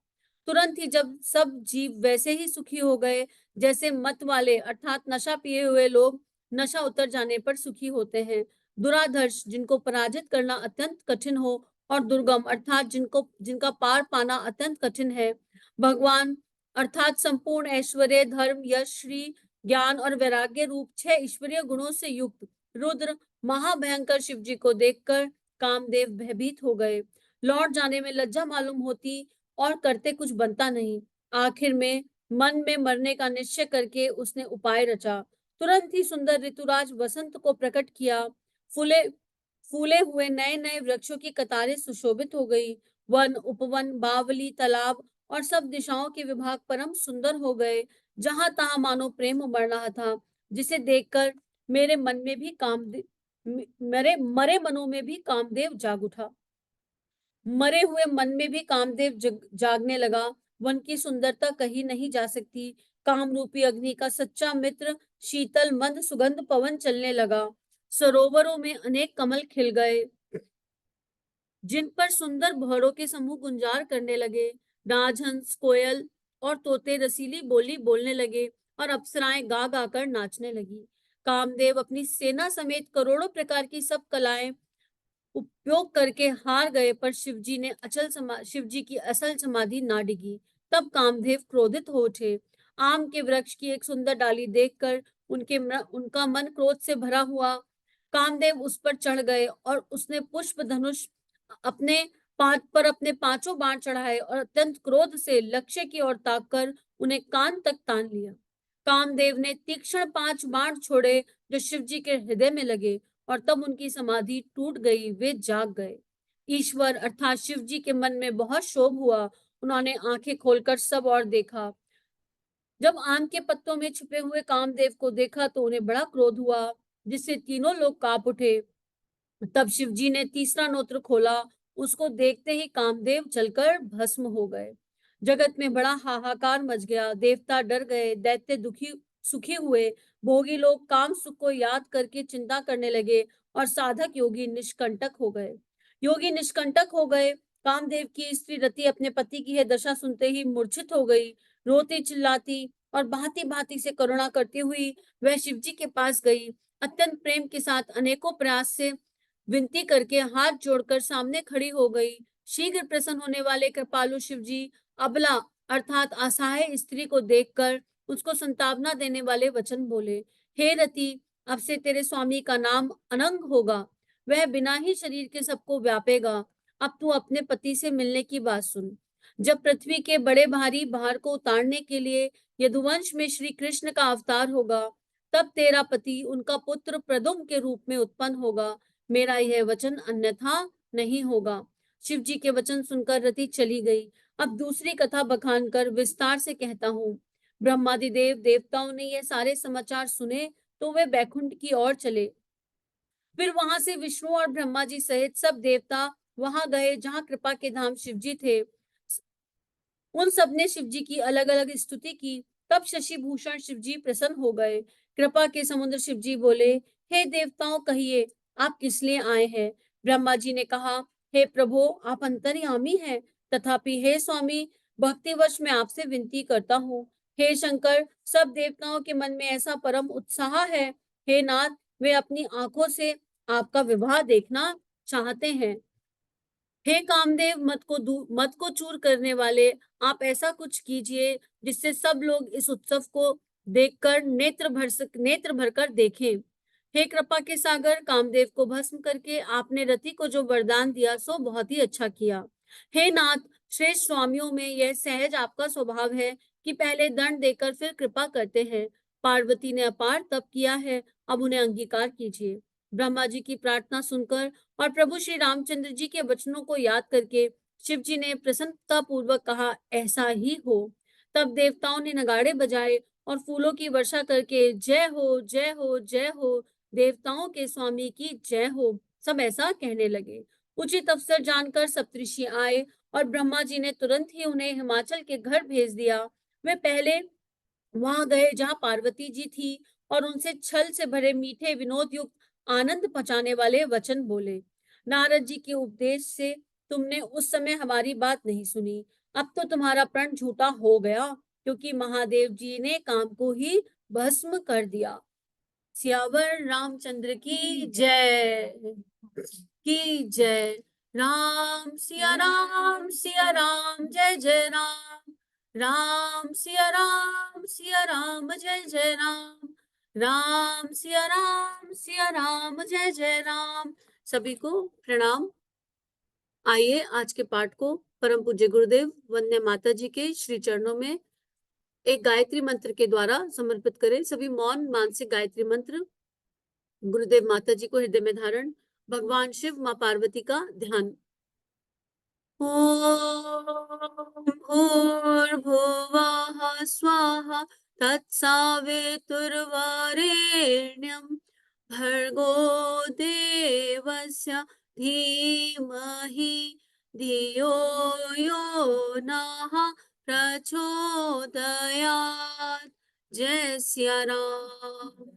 तुरंत ही जब सब जीव वैसे ही सुखी हो गए, जैसे मत वाले अर्थात नशा पिए हुए लोग नशा उतर जाने पर सुखी होते हैं। दुराधर्ष, जिनको पराजित करना अत्यंत कठिन हो, और दुर्गम अर्थात जिनका पार पाना अत्यंत कठिन है। भगवान अर्थात संपूर्ण ऐश्वर्य, धर्म, यश, श्री, ज्ञान और वैराग्य रूप 6 ईश्वरीय गुणों से युक्त रुद्र महाभयंकर शिव जी को देखकर कामदेव भयभीत हो गए। लौट जाने में लज्जा मालूम होती और करते कुछ बनता नहीं। आखिर में मन में मरने का निश्चय करके उसने उपाय रचा। तुरंत ही सुंदर ऋतुराज वसंत को प्रकट किया। फूले फूले हुए नए नए वृक्षों की कतारें सुशोभित हो गई। वन, उपवन, बावली, तालाब और सब दिशाओं के विभाग परम सुंदर हो गए। जहां तहां मानो प्रेम उमड़ रहा था, जिसे देखकर मेरे मन में भी कामदेव मेरे मरे मनों में भी कामदेव जाग उठा। मरे हुए मन में भी कामदेव जागने लगा। वन की सुंदरता कही नहीं जा सकती। काम रूपी अग्नि का सच्चा मित्र शीतल मंद सुगंध पवन चलने लगा। सरोवरों में अनेक कमल खिल गए, जिन पर सुंदर भौरों के समूह गुंजार करने लगे। राजहंस, कोयल और तोते रसीली बोली बोलने लगे और अप्सराएं गा गा कर नाचने लगी। कामदेव अपनी सेना समेत करोड़ों प्रकार की सब कलाएं उपयोग करके हार गए, पर शिव जी की असल समाधि ना डिगी। तब कामदेव क्रोधित हो उठे। आम के वृक्ष की एक सुंदर डाली देखकर उनका मन क्रोध से भरा हुआ। कामदेव उस पर चढ़ गए और उसने पुष्प धनुष अपने अपने 5 बाण चढ़ाए और अत्यंत क्रोध से लक्ष्य की ओर ताककर उन्हें कान तक तान लिया। कामदेव ने तीक्ष्ण 5 बाण छोड़े, जो शिव जी के हृदय में लगे, और तब उनकी समाधि टूट गई, वे जाग गए। ईश्वर अर्थात शिव जी के मन में बहुत क्षोभ हुआ। उन्होंने आंखें खोलकर सब और देखा। जब आम के पत्तों में छुपे हुए कामदेव को देखा तो उन्हें बड़ा क्रोध हुआ, जिससे तीनों लोग कांप उठे। तब शिव जी ने तीसरा नोत्र खोला। उसको देखते ही कामदेव जलकर भस्म हो गए। जगत में बड़ा हाहाकार मच गया। देवता डर गए, दैत्य दुखी सुखी हुए, भोगी लोग काम सुख को याद करके चिंता करने लगे, और साधक योगी निष्कंटक हो गए। कामदेव की स्त्री रति अपने पति की यह दशा सुनते ही मूर्छित हो गई। रोती चिल्लाती और भांति भांति से करुणा करती हुई वह शिव जी के पास गई। अत्यंत प्रेम के साथ अनेकों प्रयास से विनती करके हाथ जोड़कर सामने खड़ी हो गई। शीघ्र प्रसन्न होने वाले कृपालु शिव जी अबला अर्थात असहाय स्त्री को देखकर उसको संतावना देने वाले वचन बोले। हे रति, अब से तेरे स्वामी का नाम अनंग होगा। वह बिना ही शरीर के सबको व्यापेगा। अब तू अपने पति से मिलने की बात सुन। जब पृथ्वी के बड़े भारी भार को उतारने के लिए यदुवंश में श्री कृष्ण का अवतार होगा, तब तेरा पति उनका पुत्र प्रद्युम्न के रूप में उत्पन्न होगा। मेरा यह वचन अन्यथा नहीं होगा। शिव जी के वचन सुनकर रति चली गई। अब दूसरी कथा बखान कर विस्तार से कहता हूँ। ब्रह्मादिदेव देवताओं ने यह सारे समाचार सुने तो वे बैकुंठ की ओर चले। फिर वहां से विष्णु और ब्रह्मा जी सहित सब देवता वहां गए जहां कृपा के धाम शिवजी थे। उन सब ने शिवजी की अलग अलग स्तुति की। तब शशि भूषण शिवजी प्रसन्न हो गए। कृपा के समुद्र शिवजी बोले, हे देवताओं, कहिए आप किस लिए आए हैं। ब्रह्मा जी ने कहा, हे प्रभु, आप अंतर्यामी हैं, तथापि हे स्वामी, भक्तिवश मैं आपसे विनती करता हूँ। हे शंकर, सब देवताओं के मन में ऐसा परम उत्साह है। हे नाथ, वे अपनी आंखों से आपका विवाह देखना चाहते हैं। हे कामदेव, मत को चूर करने वाले, आप ऐसा कुछ कीजिए जिससे सब लोग इस उत्सव को देखकर नेत्र भरकर देखें। हे कृपा के सागर, कामदेव को भस्म करके आपने रति को जो वरदान दिया सो बहुत ही अच्छा किया। हे नाथ, श्रेष्ठ स्वामियों में यह सहज आपका स्वभाव है कि पहले दंड देकर फिर कृपा करते हैं। पार्वती ने अपार तप किया है, अब उन्हें अंगीकार कीजिए। ब्रह्मा जी की प्रार्थना सुनकर और प्रभु श्री रामचंद्र जी के वचनों को याद करके शिव जी ने प्रसन्नता पूर्वक कहा, ऐसा ही हो। तब देवताओं ने नगाड़े बजाए और फूलों की वर्षा करके जय हो, जय हो, जय हो, देवताओं के स्वामी की जय हो, सब ऐसा कहने लगे। उचित अवसर जानकर सप्तऋषि आए और ब्रह्मा जी ने तुरंत ही उन्हें हिमाचल के घर भेज दिया। वे पहले वहां गए जहां पार्वती जी थी और उनसे छल से भरे मीठे विनोद युक्त आनंद पहुंचाने वाले वचन बोले। नारद जी के उपदेश से तुमने उस समय हमारी बात नहीं सुनी। अब तो तुम्हारा प्रण झूठा हो गया, क्योंकि महादेव जी ने काम को ही भस्म कर दिया। सियावर रामचंद्र की जय, की जय। राम सिया राम, सिया राम, जय जय राम। राम सिया राम, सिया राम, जय जय राम। राम सिया राम, सिया राम, जय जय राम। सभी को प्रणाम। आइए आज के पाठ को परम पूज्य गुरुदेव वंदे माता जी के श्री चरणों में एक गायत्री मंत्र के द्वारा समर्पित करें। सभी मौन मानसिक गायत्री मंत्र। गुरुदेव माता जी को हृदय में धारण, भगवान शिव मां पार्वती का ध्यान। ॐ भूर्भुवः स्वः तत्सवितुर्वरेण्यं भर्गो देवस्य धीमहि धियो यो नः प्रचोदयात्। जय सिया राम,